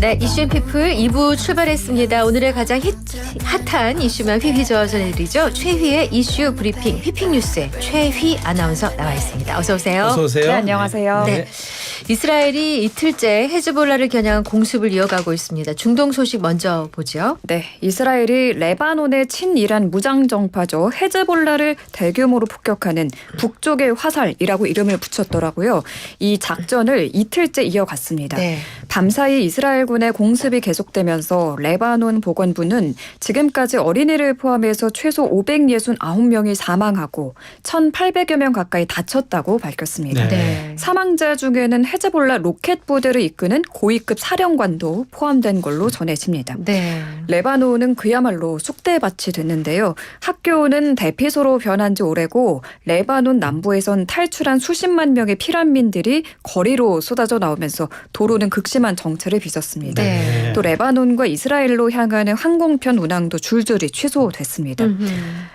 네, 이슈앤피플 2부 출발했습니다. 오늘의 가장 핫한 이슈만 휘휘저어 전해드리죠. 최휘의 이슈 브리핑 휘핑뉴스에 최휘 아나운서 나와 있습니다. 어서 오세요. 어서 오세요. 네, 안녕하세요. 네. 이스라엘이 이틀째 헤즈볼라를 겨냥한 공습을 이어가고 있습니다. 중동 소식 먼저 보죠. 네, 이스라엘이 레바논의 친이란 무장정파죠 헤즈볼라를 대규모로 폭격하는 북쪽의 화살이라고 이름을 붙였더라고요. 이 작전을 이틀째 이어갔습니다. 네. 밤사이 이스라엘군의 공습이 계속되면서 레바논 보건부는 지금까지 어린이를 포함해서 최소 569명이 사망하고 1,800여 명 가까이 다쳤다고 밝혔습니다. 네. 사망자 중에는 헤즈볼라 로켓 부대를 이끄는 고위급 사령관도 포함된 걸로 전해집니다. 네. 레바논은 그야말로 쑥대밭이 됐는데요. 학교는 대피소로 변한 지 오래고 레바논 남부에선 탈출한 수십만 명의 피난민들이 거리로 쏟아져 나오면서 도로는 극심한 정체를 빚었습니다. 네. 또 레바논과 이스라엘로 향하는 항공편 운항도 줄줄이 취소됐습니다.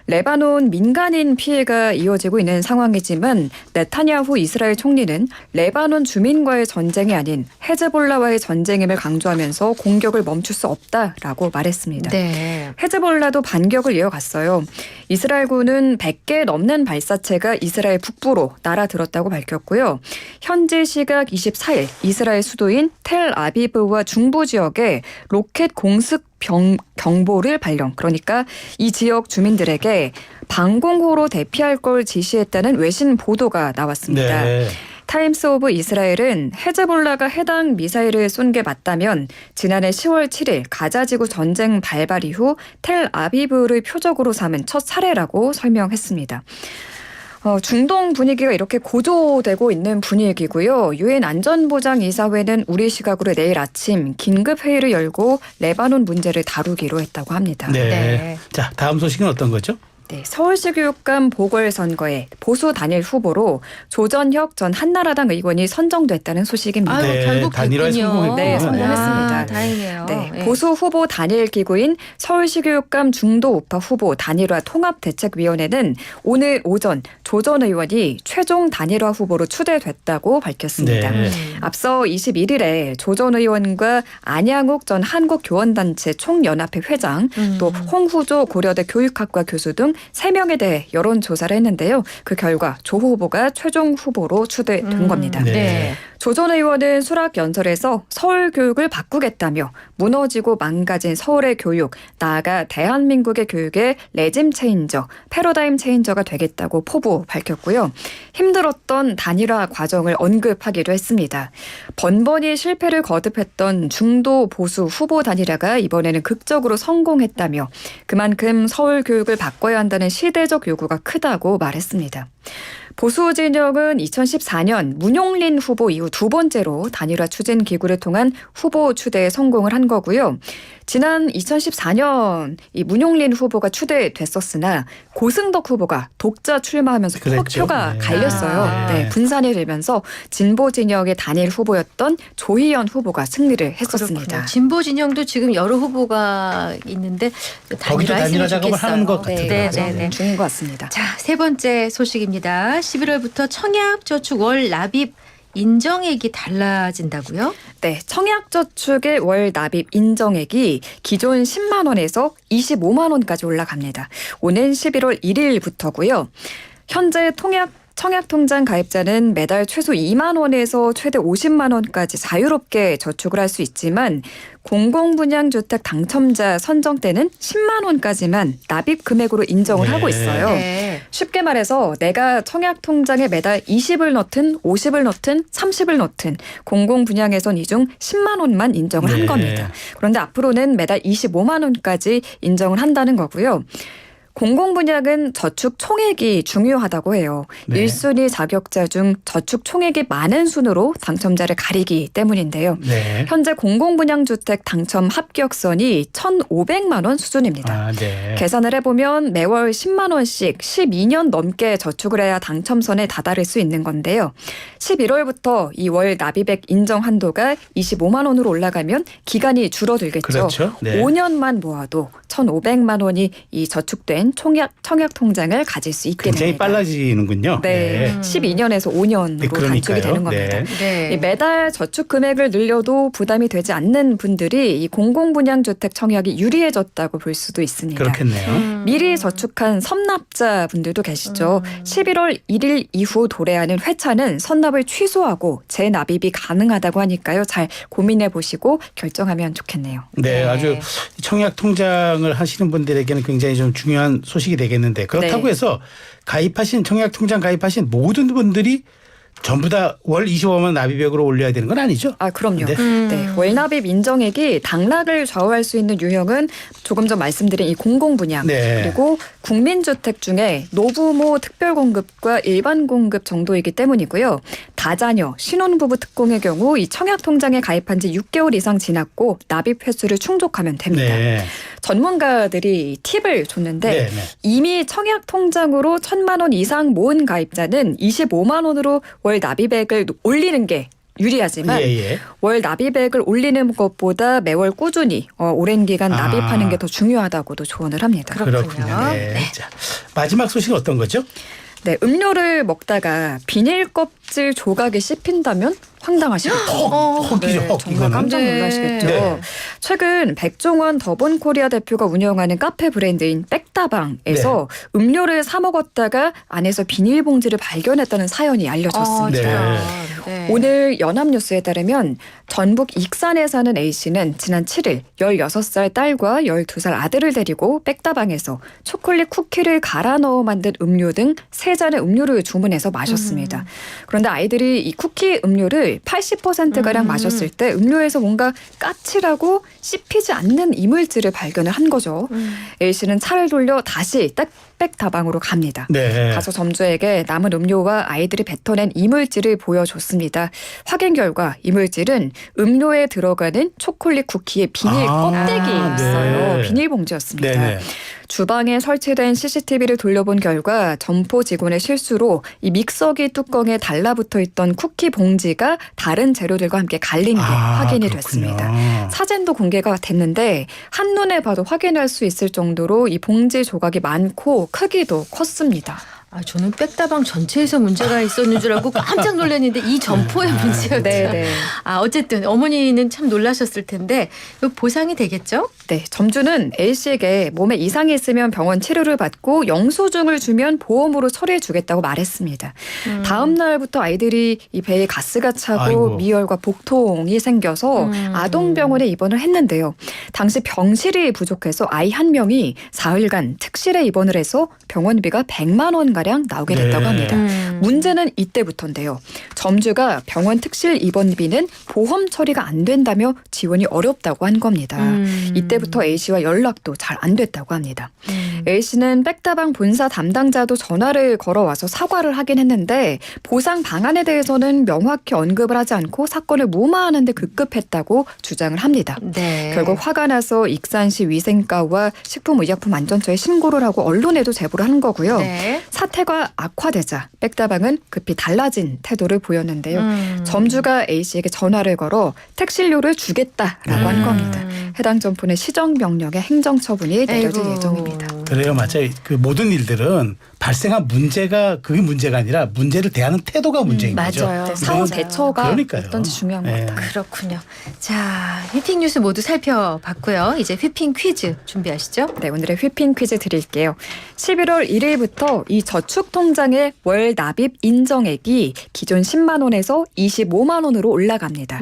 레바논 민간인 피해가 이어지고 있는 상황이지만 네타냐후 이스라엘 총리는 레바논 주민과의 전쟁이 아닌 헤즈볼라와의 전쟁임을 강조하면서 공격을 멈출 수 없다라고 말했습니다. 네. 헤즈볼라도 반격을 이어갔어요. 이스라엘군은 100개 넘는 발사체가 이스라엘 북부로 날아들었다고 밝혔고요. 현지 시각 24일 이스라엘 수도인 텔아비브와 중부 지역에 로켓 공습 경보를 발령. 그러니까 이 지역 주민들에게 방공호로 대피할 걸 지시했다는 외신 보도가 나왔습니다. 네. 타임스 오브 이스라엘은 헤즈볼라가 해당 미사일을 쏜 게 맞다면 지난해 10월 7일 가자지구 전쟁 발발 이후 텔아비브를 표적으로 삼은 첫 사례라고 설명했습니다. 중동 분위기가 이렇게 고조되고 있는 분위기고요. 유엔 안전보장이사회는 우리 시각으로 내일 아침 긴급회의를 열고 레바논 문제를 다루기로 했다고 합니다. 네. 네. 자, 다음 소식은 어떤 거죠? 네, 서울시 교육감 보궐선거에 보수 단일 후보로 조전혁 전 한나라당 의원이 선정됐다는 소식입니다. 아유, 네, 결국 단일화에 됐군요. 성공했군요. 네, 성공했습니다. 아, 다행이에요. 네, 네. 보수 후보 단일 기구인 서울시 교육감 중도 우파 후보 단일화 통합대책위원회는 오늘 오전 조 전 의원이 최종 단일화 후보로 추대됐다고 밝혔습니다. 네. 앞서 21일에 조 전 의원과 안양욱 전 한국교원단체 총연합회 회장 또 홍후조 고려대 교육학과 교수 등 3명에 대해 여론조사를 했는데요. 그 결과 조 후보가 최종 후보로 추대된 겁니다. 네. 네. 조 전 의원은 수락연설에서 서울 교육을 바꾸겠다며 무너지고 망가진 서울의 교육, 나아가 대한민국의 교육의 레짐 체인저, 패러다임 체인저가 되겠다고 포부 밝혔고요. 힘들었던 단일화 과정을 언급하기도 했습니다. 번번이 실패를 거듭했던 중도 보수 후보 단일화가 이번에는 극적으로 성공했다며 그만큼 서울 교육을 바꿔야 한다는 시대적 요구가 크다고 말했습니다. 보수 진영은 2014년 문용린 후보 이후 두 번째로 단일화 추진 기구를 통한 후보 추대에 성공을 한 거고요. 지난 2014년 이 문용린 후보가 추대됐었으나 고승덕 후보가 독자 출마하면서 그랬죠. 표가 네. 갈렸어요. 아. 네, 분산이 되면서 진보 진영의 단일 후보였던 조희연 후보가 승리를 했었습니다. 그렇군요. 진보 진영도 지금 여러 후보가 있는데 거기도 단일화 작업을 하는 것 같아요. 네, 맞아요. 네, 네. 중인 것 같습니다. 자, 세 번째 소식입니다. 11월부터 청약저축 월 납입 인정액이 달라진다고요? 네, 청약저축의 월 납입 인정액이 기존 10만 원에서 25만 원까지 올라갑니다. 오는 11월 1일부터고요. 현재 청약통장 가입자는 매달 최소 2만 원에서 최대 50만 원까지 자유롭게 저축을 할 수 있지만 공공분양주택 당첨자 선정 때는 10만 원까지만 납입 금액으로 인정을 네. 하고 있어요. 네. 쉽게 말해서 내가 청약통장에 매달 20을 넣든 50을 넣든 30을 넣든 공공분양에선 이 중 10만 원만 인정을 네. 한 겁니다. 그런데 앞으로는 매달 25만 원까지 인정을 한다는 거고요. 공공분양은 저축 총액이 중요하다고 해요. 네. 1순위 자격자 중 저축 총액이 많은 순으로 당첨자를 가리기 때문이인데요. 네. 현재 공공분양주택 당첨 합격선이 1,500만 원 수준입니다. 아, 네. 계산을 해보면 매월 10만 원씩 12년 넘게 저축을 해야 당첨선에 다다를 수 있는 건데요. 11월부터 이 월 납입액 인정 한도가 25만 원으로 올라가면 기간이 줄어들겠죠. 그렇죠. 네. 5년만 모아도 1,500만 원이 이 저축된 된 청약 통장을 가질 수 있게 굉장히 됩니다. 빨라지는군요. 네, 12년에서 5년으로 네, 그러니까요. 단축이 되는 겁니다. 네. 이 매달 저축 금액을 늘려도 부담이 되지 않는 분들이 이 공공분양주택 청약이 유리해졌다고 볼 수도 있습니다. 그렇겠네요. 미리 저축한 선납자 분들도 계시죠. 11월 1일 이후 도래하는 회차는 선납을 취소하고 재납입이 가능하다고 하니까요. 잘 고민해 보시고 결정하면 좋겠네요. 네, 아주 청약 통장을 하시는 분들에게는 굉장히 좀 중요한 소식이 되겠는데 그렇다고 네. 해서 청약 통장 가입하신 모든 분들이 전부 다 월 25만 원 납입액으로 올려야 되는 건 아니죠? 아, 그럼요. 네. 네, 월납입 인정액이 당락을 좌우할 수 있는 유형은 조금 전 말씀드린 이 공공분양 네. 그리고 국민주택 중에 노부모 특별공급과 일반공급 정도이기 때문이고요. 다자녀, 신혼부부 특공의 경우 이 청약통장에 가입한 지 6개월 이상 지났고 납입 횟수를 충족하면 됩니다. 네. 전문가들이 팁을 줬는데 네, 네. 이미 청약통장으로 1,000만 원 이상 모은 가입자는 25만 원으로 월 납입액을 올리는 게 유리하지만 예. 월 납입액을 올리는 것보다 매월 꾸준히 오랜 기간 아. 납입하는 게 더 중요하다고도 조언을 합니다. 그렇군요. 네. 자, 마지막 소식은 어떤 거죠? 네, 음료를 먹다가 비닐 껍질 조각이 씹힌다면 황당하시겠죠. 헉이죠, 헉, 정말 이거는. 깜짝 놀라시겠죠. 네. 최근 백종원 더본코리아 대표가 운영하는 카페 브랜드인 백다방에서 음료를 사 먹었다가 안에서 비닐봉지를 발견했다는 사연이 알려졌습니다. 네. 오늘 연합뉴스에 따르면 전북 익산에 사는 A씨는 지난 7일 16살 딸과 12살 아들을 데리고 백다방에서 초콜릿 쿠키를 갈아 넣어 만든 음료 등 3잔의 음료를 주문해서 마셨습니다. 그런데 아이들이 이 쿠키 음료를 80%가량 마셨을 때 음료에서 뭔가 까칠하고 씹히지 않는 이물질을 발견을 한 거죠. A씨는 차를 돌려 다시 백다방으로 갑니다. 네. 가서 점주에게 남은 음료와 아이들이 뱉어낸 이물질을 보여줬습니다. 확인 결과 이물질은 음료에 들어가는 초콜릿 쿠키의 비닐 껍데기 있어요. 네. 비닐봉지였습니다. 네네. 주방에 설치된 CCTV를 돌려본 결과 점포 직원의 실수로 이 믹서기 뚜껑에 달라붙어 있던 쿠키 봉지가 다른 재료들과 함께 갈린 게 확인이 그렇군요. 됐습니다. 사진도 공개가 됐는데 한눈에 봐도 확인할 수 있을 정도로 이 봉지 조각이 많고 크기도 컸습니다. 아, 저는 백다방 전체에서 문제가 있었는 줄 알고 깜짝 놀랐는데 이 점포의 문제였죠. 네. 아, 어쨌든 어머니는 참 놀라셨을 텐데 이거 보상이 되겠죠? 네, 점주는 A씨에게 몸에 이상이 있으면 병원 치료를 받고 영수증을 주면 보험으로 처리해 주겠다고 말했습니다. 다음 날부터 아이들이 이 배에 가스가 차고 아이고. 미열과 복통이 생겨서 아동병원에 입원을 했는데요. 당시 병실이 부족해서 아이 한 명이 사흘간 특실에 입원을 해서 병원비가 100만 원가량 나오게 됐다고 네. 합니다. 문제는 이때부터인데요. 점주가 병원 특실 입원비는 보험 처리가 안 된다며 지원이 어렵다고 한 겁니다. 이때부터 A씨와 연락도 잘 안 됐다고 합니다. A씨는 백다방 본사 담당자도 전화를 걸어와서 사과를 하긴 했는데 보상 방안에 대해서는 명확히 언급을 하지 않고 사건을 무마하는 데 급급했다고 주장을 합니다. 네. 결국 화가 나서 익산시 위생과와 식품의약품안전처에 신고를 하고 언론에도 제보를 한 거고요. 네. 사태가 악화되자 백다방은 급히 달라진 태도를 보였는데요. 점주가 A씨에게 전화를 걸어 택시료를 주겠다라고 한 겁니다. 해당 점포는 시정명령의 행정처분이 내려질 아이고. 예정입니다. 그래요, 맞아요. 그 모든 일들은 발생한 문제가 그게 문제가 아니라 문제를 대하는 태도가 문제인 거죠. 맞아요. 네, 상호 대처가 그러니까요. 어떤지 중요한 것 네. 같아요. 그렇군요. 자, 휘핑 뉴스 모두 살펴봤고요. 이제 휘핑 퀴즈 준비하시죠. 네, 오늘의 휘핑 퀴즈 드릴게요. 11월 1일부터 이 저축통장의 월 납입 인정액이 기존 10만 원에서 25만 원으로 올라갑니다.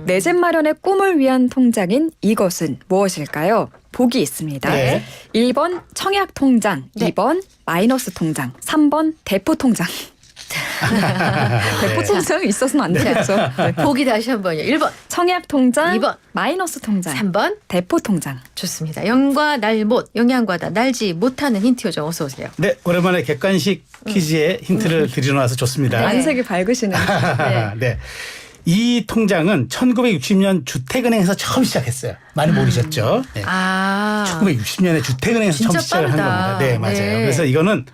내 집 마련의 꿈을 위한 통장인 이것은 무엇일까요? 보기 있습니다. 네. 1번 청약통장, 네. 2번 마이너스 통장, 3번 대포통장. 대포통장이 있어서는 안 되겠죠. 네. 보기 다시 한번요. 1번, 청약통장, 2번, 마이너스 통장, 3번. 대포통장. 좋습니다. 영과 날 못, 영양과다 날지 못하는 힌트 요정 어서 오세요. 네, 오랜만에 객관식 퀴즈에 힌트를 드리러 와서 좋습니다. 네. 안색이 밝으시네요. 네. 이 통장은 1960년 주택은행에서 처음 시작했어요. 많이 모르셨죠? 네. 아, 1960년에 주택은행에서 진짜 처음 시작을 한 빠르다. 겁니다. 네, 맞아요. 네. 그래서 이거는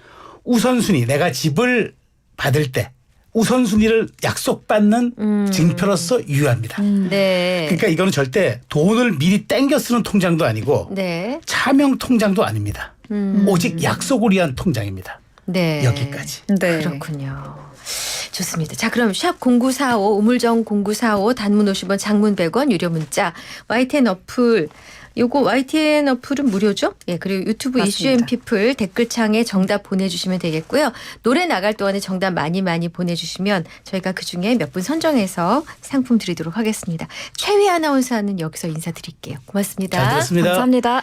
우선순위 내가 집을 받을 때 우선순위를 약속받는 징표로서 유효합니다. 네. 그러니까 이거는 절대 돈을 미리 땡겨 쓰는 통장도 아니고 네. 차명 통장도 아닙니다. 오직 약속을 위한 통장입니다. 네. 여기까지. 네. 그렇군요. 좋습니다. 자, 그럼 샵 0945 우물정 0945 단문 50원 장문 100원 유료 문자 YTN 어플 요거 YTN 어플은 무료죠? 예, 그리고 유튜브 맞습니다. 이슈 앤 피플 댓글창에 정답 보내주시면 되겠고요. 노래 나갈 동안에 정답 많이 보내주시면 저희가 그중에 몇 분 선정해서 상품 드리도록 하겠습니다. 최휘 아나운서는 여기서 인사드릴게요. 고맙습니다. 잘 들었습니다. 감사합니다.